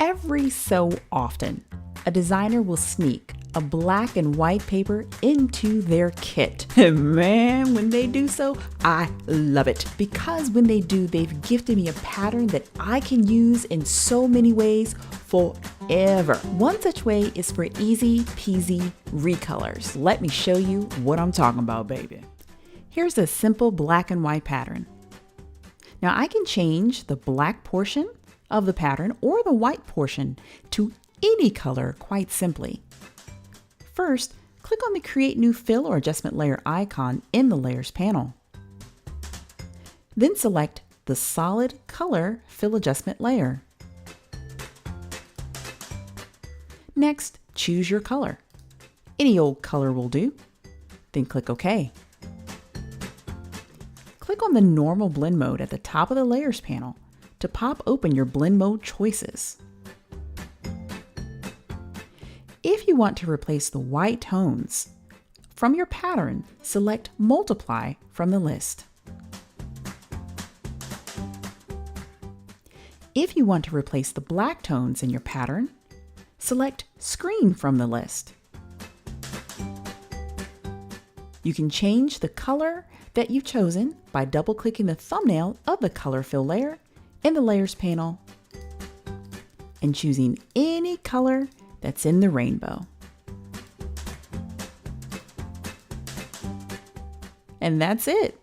Every so often, a designer will sneak a black and white paper into their kit. And man, when they do so, I love it. Because when they do, they've gifted me a pattern that I can use in so many ways forever. One such way is for easy-peasy recolors. Let me show you what I'm talking about, baby. Here's a simple black and white pattern. Now I can change the black portion of the pattern or the white portion to any color quite simply. First, click on the Create New Fill or Adjustment Layer icon in the Layers panel. Then select the Solid Color Fill Adjustment layer. Next, choose your color. Any old color will do. Then click OK. Click on the Normal Blend Mode at the top of the Layers panel to pop open your blend mode choices. If you want to replace the white tones from your pattern, select Multiply from the list. If you want to replace the black tones in your pattern, select Screen from the list. You can change the color that you've chosen by double-clicking the thumbnail of the Color Fill layer in the Layers panel and choosing any color that's in the rainbow. And that's it.